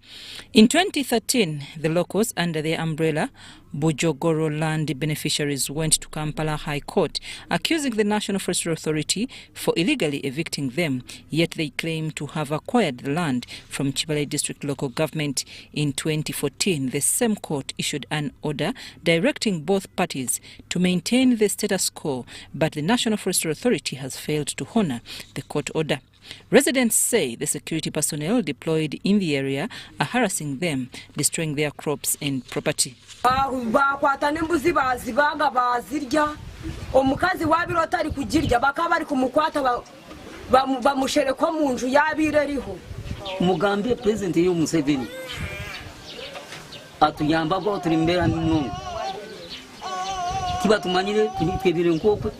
In 2013, the locals under their umbrella Bujogoro land beneficiaries went to Kampala High Court accusing the National Forestry Authority for illegally evicting them, yet they claim to have acquired the land from Chibale District Local Government. In 2014, the same court issued an order directing both parties to maintain the status quo, but the National Forestry Authority has failed to honor the court order. Residents say the security personnel deployed in the area are harassing them, destroying their crops and property. Omukazi wabirota ari kugirya bakaba ari kumukwata bamushereko mu nju yabireriho mugambye president yo Museveni atuyamba ko turi mbera n'umuntu kiba tumanyire twebire nkoko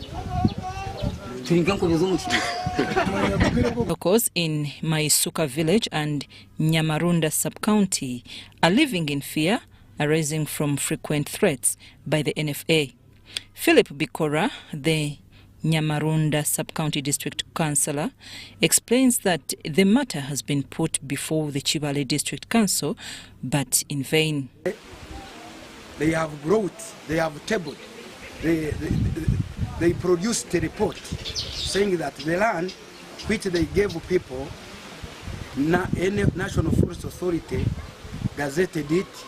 turi nkanko bizumukire. Locals in Maisuka village and Nyamarunda sub-county are living in fear arising from frequent threats by the NFA. Philip Bikora, the Nyamarunda sub-county district councillor, explains that the matter has been put before the Chibale district council, but in vain. They have brought, they have tabled, they produced a report saying that the land which they gave people, any National Forest Authority gazetted it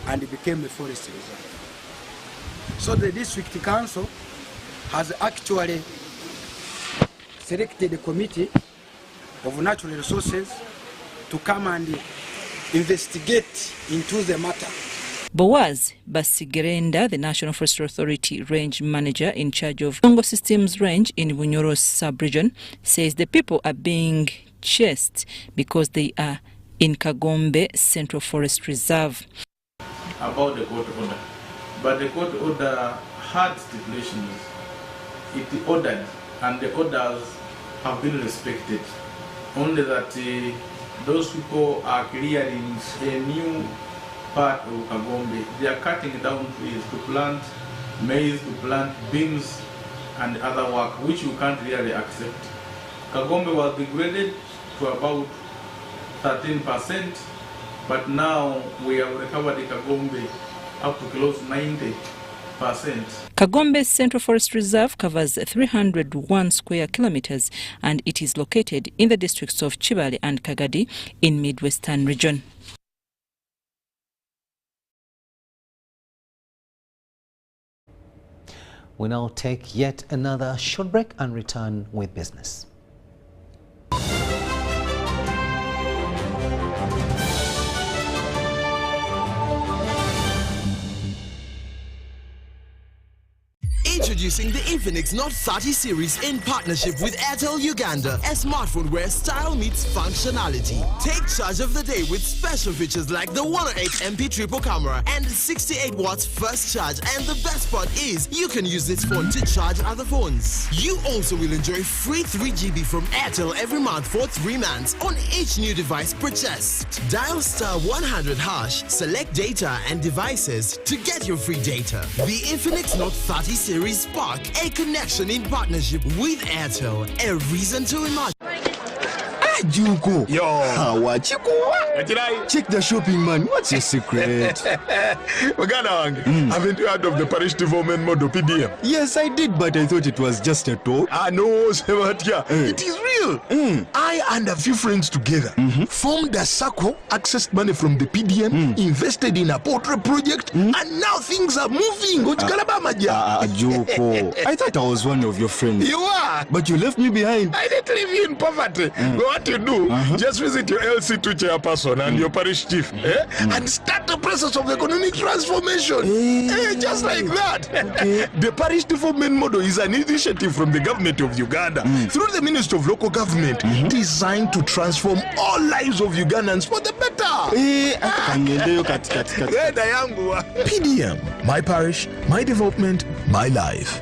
and it became a forest reserve. So the district council has actually selected a committee of natural resources to come and investigate into the matter. Boaz Basigerenda, the National Forestry Authority range manager in charge of Congo Systems Range in Bunyoro sub-region, says the people are being chased because they are in Kagombe Central Forest Reserve. About the court order, but the court order had stipulations. It ordered, and the orders have been respected. Only that those people are clearing a new part of Kagombe. They are cutting down trees to plant maize, to plant beans and other work, which you can't really accept. Kagombe was degraded to about 13%, but now we have recovered the Kagombe up to close 90%. Kagombe Central Forest Reserve covers 301 square kilometers and it is located in the districts of Chibale and Kagadi in Midwestern region. We now take yet another short break and return with business. Introducing the Infinix Note 30 series in partnership with Airtel Uganda, a smartphone where style meets functionality. Take charge of the day with special features like the 108MP triple camera and 68 watts first charge, and the best part is you can use this phone to charge other phones. You also will enjoy free 3GB from Airtel every month for 3 months on each new device purchased. Dial *100#, select data and devices to get your free data. The Infinix Note 30 series Spark, a connection in partnership with Airtel, a reason to imagine. Juko. Yo. Check the shopping, man. What's your secret? Haven't you heard of the parish development model PDM? Yes, I did, but I thought it was just a talk. No, Sebatia. It is real. I and a few friends together formed a circle, accessed money from the PDM, invested in a portrait project, and now things are moving. Juko. I thought I was one of your friends. You are. But you left me behind. I didn't leave you in poverty. What you do, just visit your LC2 chairperson and your parish chief and start the process of economic transformation. Just like that. The parish development model is an initiative from the government of Uganda through the Ministry of Local Government designed to transform all lives of Ugandans for the better. PDM, my parish, my development, my life.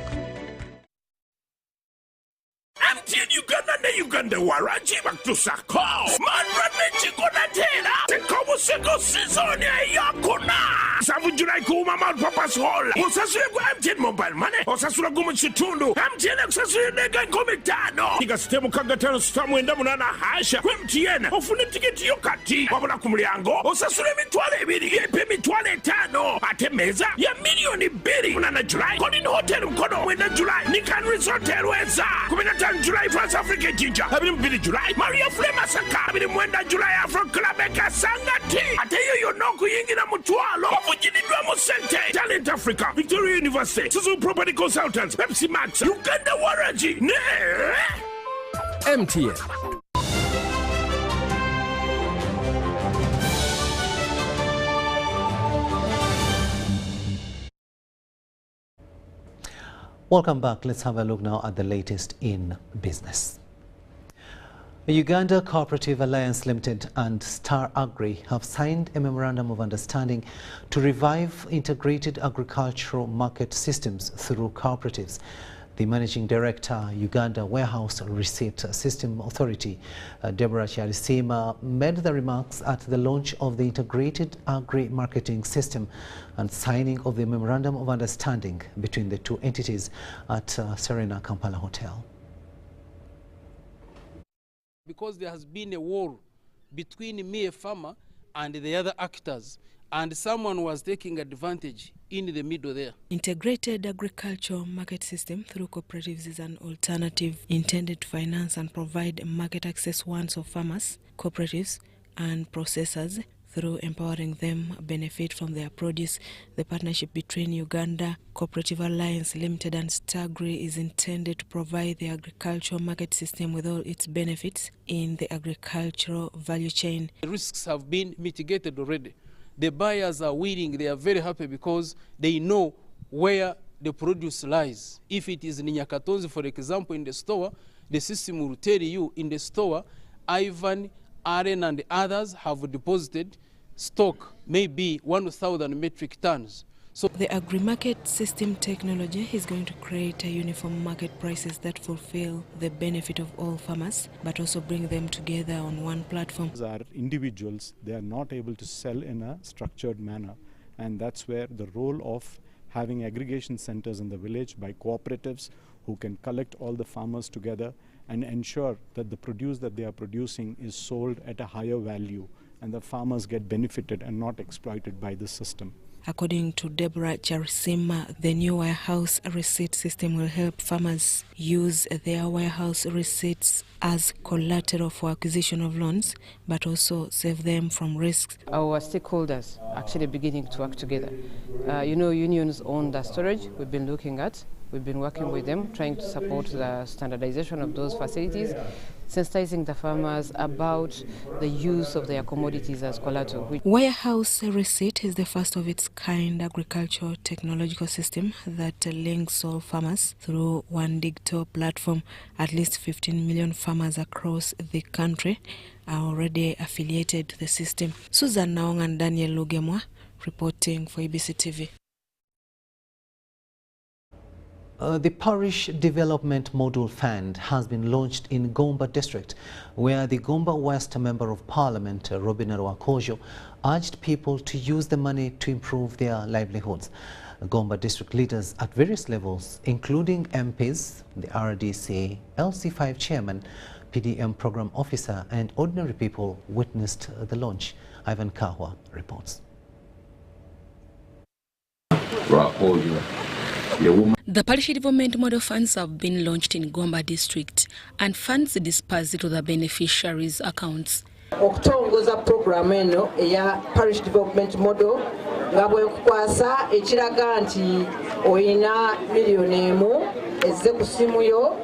Uganda, Uganda waraji batusako manrane chikonatera tekobuseko season yakuna savu July kuma Mount Papa's Hall usasule kwa MTN mobile money usasule gumu chitundu MTN usasule nega komitano niga stemu kagatano stamu enda munana hasha kwa MTN ufuni tiketi yokati wabula kumulyango usasule mitwale ebiri yepe mitwale 5 ate meza ya milioni 2 munana July Golden Hotel mkono mwenda July Nikan Resort Elweza 15 July France Africa Jinja 2 July Maria Flema Saka 2 mwenda July Afro Club Ekasangati ate yoyo noku yingi na mutualo wafujinidwa musente Talent Africa Victoria University Suzu Property Consultants Pepsi Max Uganda Waraji ne MTN. Welcome back. Let's have a look now at the latest in business. Uganda Cooperative Alliance Limited and Star Agri have signed a memorandum of understanding to revive integrated agricultural market systems through cooperatives. The Managing Director, Uganda Warehouse Receipt System Authority, Deborah Charisima, made the remarks at the launch of the Integrated Agri-Marketing System and signing of the Memorandum of Understanding between the two entities at Serena Kampala Hotel. Because there has been a war between me, a farmer, and the other actors, and someone was taking advantage in the middle there. Integrated agricultural market system through cooperatives is an alternative intended to finance and provide market access once of farmers, cooperatives, and processors through empowering them benefit from their produce. The partnership between Uganda Cooperative Alliance Limited and Star Agri is intended to provide the agricultural market system with all its benefits in the agricultural value chain. The risks have been mitigated already. The buyers are willing, they are very happy because they know where the produce lies. If it is in Nyakatonzi, for example, in the store, the system will tell you in the store, Ivan, Aren, and the others have deposited stock, maybe 1,000 metric tons. So the agri-market system technology is going to create a uniform market prices that fulfill the benefit of all farmers, but also bring them together on one platform. Are individuals, they are not able to sell in a structured manner, and that's where the role of having aggregation centers in the village by cooperatives who can collect all the farmers together and ensure that the produce that they are producing is sold at a higher value and the farmers get benefited and not exploited by the system. According to Deborah Charisima, the new warehouse receipt system will help farmers use their warehouse receipts as collateral for acquisition of loans, but also save them from risks. Our stakeholders are actually beginning to work together. Unions own the storage we've been looking at. We've been working with them, trying to support the standardization of those facilities, sensitizing the farmers about the use of their commodities as collateral. Warehouse Receipt is the first of its kind agricultural technological system that links all farmers through one digital platform. At least 15 million farmers across the country are already affiliated to the system. Susan Naong and Daniel Lugemwa reporting for ABC TV. The Parish Development Model Fund has been launched in Gomba district, where the Gomba West Member of Parliament, Robin Arwakojo, urged people to use the money to improve their livelihoods. Gomba district leaders at various levels, including MPs, the RDC, LC5 chairman, PDM program officer, and ordinary people witnessed the launch. Ivan Kahwa reports. The Parish Development Model Funds have been launched in Gomba district and funds dispersed to the beneficiaries' accounts. Okutongoza program eno eya Parish Development Model nga bwe kukwasa ekiraga nti oyina miliyoni emu ezze ku simu yo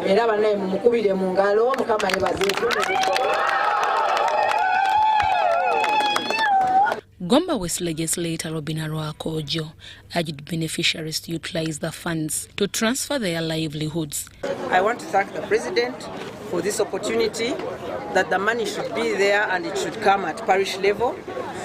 era banaye mumukubire mu ngalo Mukama yebazeeko. Gomba West Legislator Robin Arwakojo urged beneficiaries to utilize the funds to transfer their livelihoods. I want to thank the President for this opportunity, that the money should be there and it should come at parish level.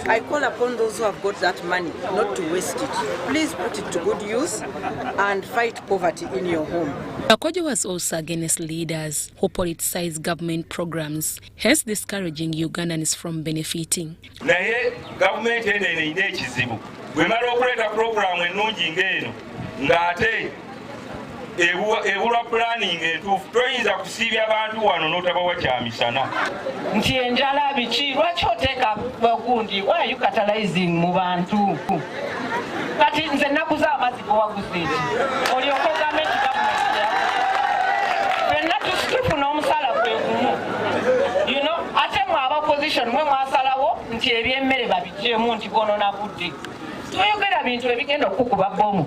I call upon those who have got that money not to waste it. Please put it to good use and fight poverty in your home. Aponye was also against leaders who politicize government programs, hence discouraging Ugandans from benefiting. Naye government ine ekizibu bwemala okuleta program ennungi ng'eno ng'ate ebula planning entuufu toyinza kusiibya abantu wano n'otabawa kyamisana. Nti enjala biki lwaki oteeka bagundi why are you catalyzing mu bantu kati nze nakuza amazzi gowaguze eki olyoka ogambe nti gavumenti fenna tufuna omusala gwe gumu ate mwe aba opposition mwe mwasalawo nti ebyemmere babigyemu nti gonona budde tuyogera bintu ebigenda okukuba bomu.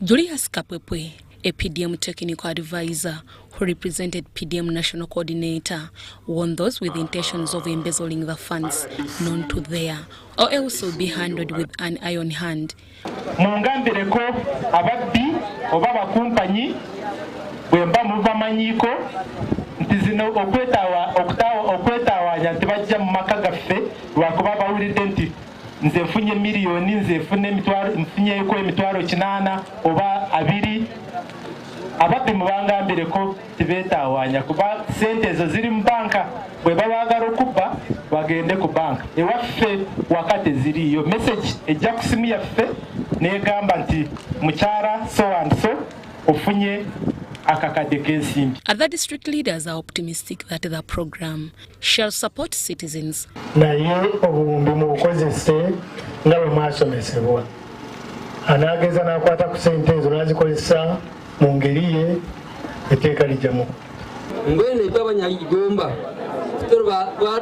Julius Kapwepwe, a PDM technical advisor who represented PDM national coordinator, warned those with intentions of embezzling the funds known to their or else will be handled with an iron hand. Mungambireko ababbi oba abakumpanyi bwemba muva manyiko nti zino okwetawanya nti bajja mu maka gaffe lwakuba bawulidde nti nze nfunye miliyoni nze nfunyeko emitwalo 8 oba 2 ababbi mubangambireko tibetawanya kuba sente ezo ziri mu banka bwe babagala okubba bagende ku banka ewaffe wakati ziriyo message ejja ku simu yaffe negamba nti mukyala so and so ofunye akakadde k'ensimbi. Other district leaders are optimistic that the program shall support citizens. Naye obuwumbi mu bukozese nga bwe mwasomesebwa anaageza n'akwata ku sente ezo n'azikozesa mu ngeri ye etteeka lijjamu. Ngwene gw'abanyagomba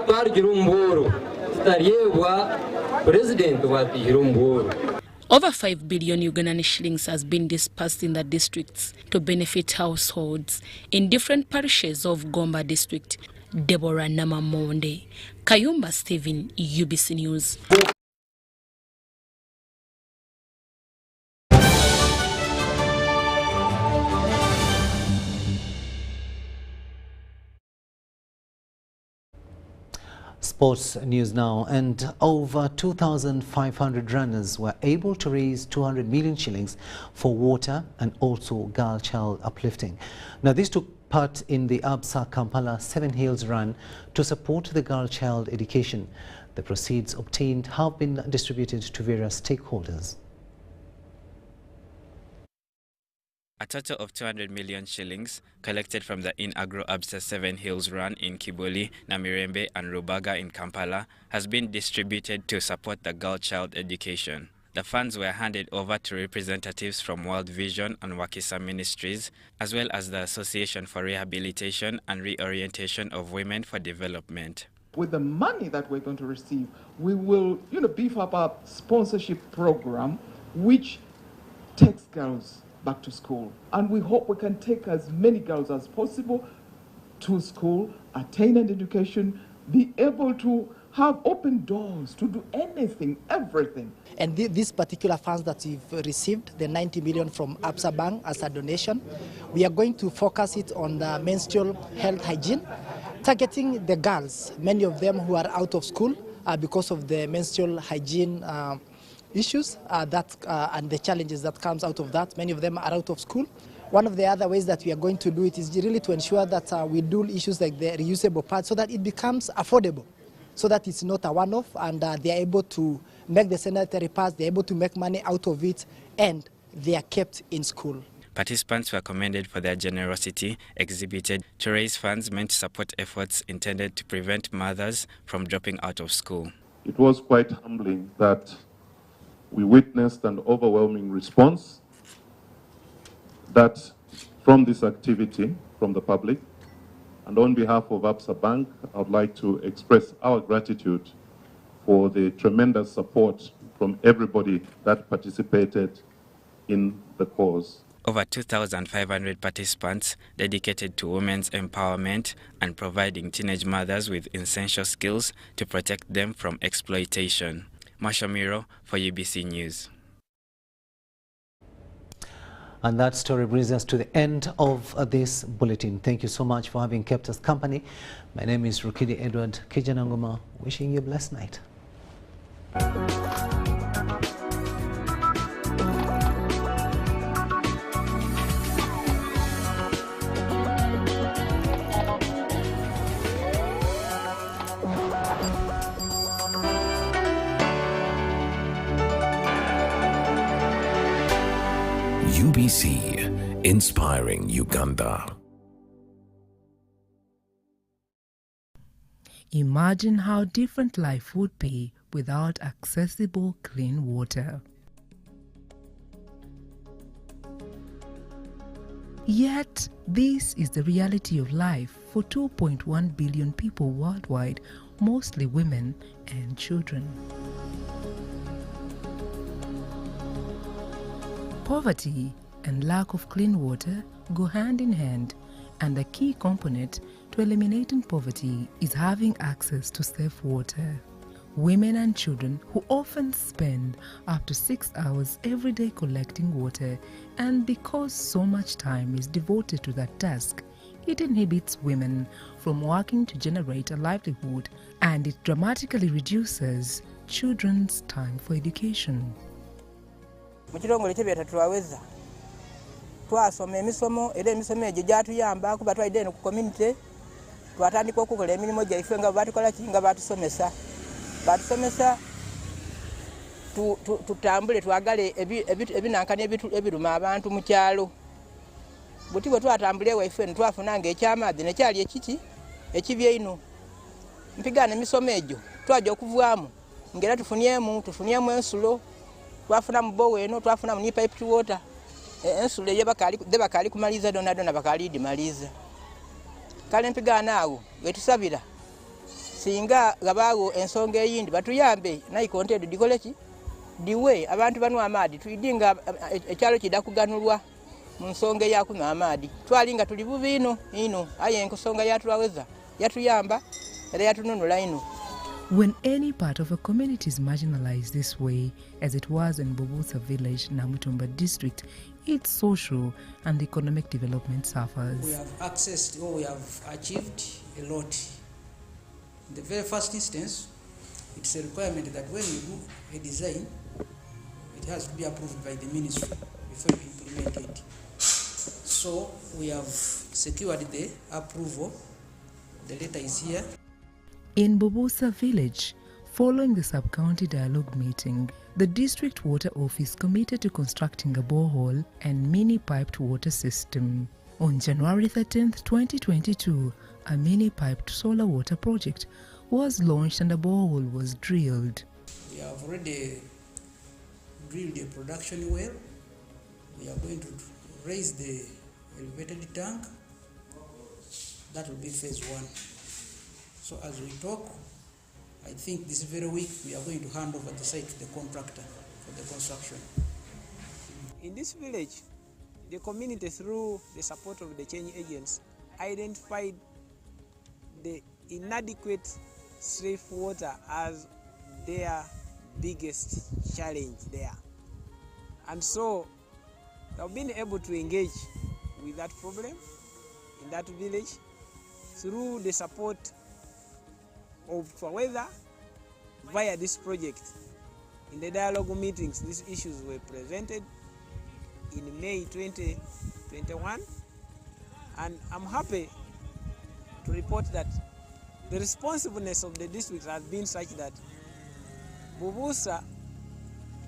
twaligira omubuuro tutaryebwa pulezidenti bwatigira omubuuro. Over 5 billion Ugandan shillings has been dispersed in the districts to benefit households in different parishes of Gomba district. Deborah Namamonde, Kayumba Stephen, UBC News. Sports news now, and over 2,500 runners were able to raise 200 million shillings for water and also girl-child uplifting. Now this took part in the ABSA Kampala 7 Hills Run to support the girl-child education. The proceeds obtained have been distributed to various stakeholders. A total of 200 million shillings collected from the inaugural ABSA 7 Hills Run in Kibuli, Namirembe and Rubaga in Kampala has been distributed to support the girl-child education. The funds were handed over to representatives from World Vision and Wakisa Ministries, as well as the Association for Rehabilitation and Reorientation of Women for Development. With the money that we're going to receive, we will, beef up our sponsorship program, which takes girls back to school. And we hope we can take as many girls as possible to school, attain an education, be able to have open doors to do anything, everything. And these particular funds that we've received, the 90 million from ABSA Bank as a donation, we are going to focus it on the menstrual health hygiene, targeting the girls, many of them who are out of school because of the menstrual hygiene issues and the challenges that comes out of that. Many of them are out of school. One of the other ways that we are going to do it is really to ensure that we do issues like the reusable parts so that it becomes affordable, so that it's not a one-off and they are able to make the sanitary pads, they're able to make money out of it, and they are kept in school. Participants were commended for their generosity exhibited to raise funds meant to support efforts intended to prevent mothers from dropping out of school. It was quite humbling that we witnessed an overwhelming response that from this activity from the public. And on behalf of ABSA Bank, I would like to express our gratitude for the tremendous support from everybody that participated in the cause. Over 2,500 participants dedicated to women's empowerment and providing teenage mothers with essential skills to protect them from exploitation. Mashamiro for UBC News. And that story brings us to the end of this bulletin. Thank you so much for having kept us company. My name is Rukidi Edward Kijanangoma, wishing you a blessed night. UBC, inspiring Uganda. Imagine how different life would be without accessible clean water. Yet, this is the reality of life for 2.1 billion people worldwide, mostly women and children. Poverty and lack of clean water go hand in hand, and a key component to eliminating poverty is having access to safe water. Women and children who often spend up to 6 hours every day collecting water, and because so much time is devoted to that task, it inhibits women from working to generate a livelihood, and it dramatically reduces children's time for education. Mukirongole kyebeta twaweza twasoma emisomo era emisomo egyo gyatuyamba kuba twalidde ku community twatandika okukola emirimu gyaife nga batukola kinga batusomesa tutambule twagale ebinankani ebiruma abantu mu kyalo buti bwe twatambule waife twafunanga ekyamaadhi nekyali ekiki ekibyeino mpigana emisomo egyo twajja okuvaamu ngera tufunyemu ensulo twafuna mu bowe eno twafuna mu pipe to water ensulo bakali kumaliza dona bakali dimaliza kale mpigana awo wetusabira singa gabawo ensonga eyindi batuyambe naikontedo dikoleki diwe abantu banwa amadi tuidinga ekyalo kidakuganulwa mu nsonga yakunywa amadi twalinga tuli bubino ino aye enkosonga yatulaweza yatuyamba era yatununula ino. When any part of a community is marginalized this way, as it was in Bubusa village, Namutumba district, its social and economic development suffers. We have accessed or we have achieved a lot. In the very first instance, it's a requirement that when you do a design, it has to be approved by the ministry before you implement it. So we have secured the approval. The letter is here. In Bubusa village, following the sub-county dialogue meeting, the district water office committed to constructing a borehole and mini-piped water system. On January 13, 2022, a mini-piped solar water project was launched and a borehole was drilled. We have already drilled a production well. We are going to raise the elevated tank. That will be phase 1. So as we talk, I think this very week we are going to hand over the site to the contractor for the construction. In this village, the community, through the support of the change agents, identified the inadequate safe water as their biggest challenge there. And so they have been able to engage with that problem in that village through the support of weather via this project. In the dialogue meetings, these issues were presented in May 2021, and I'm happy to report that the responsiveness of the district has been such that Bubusa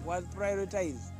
was prioritized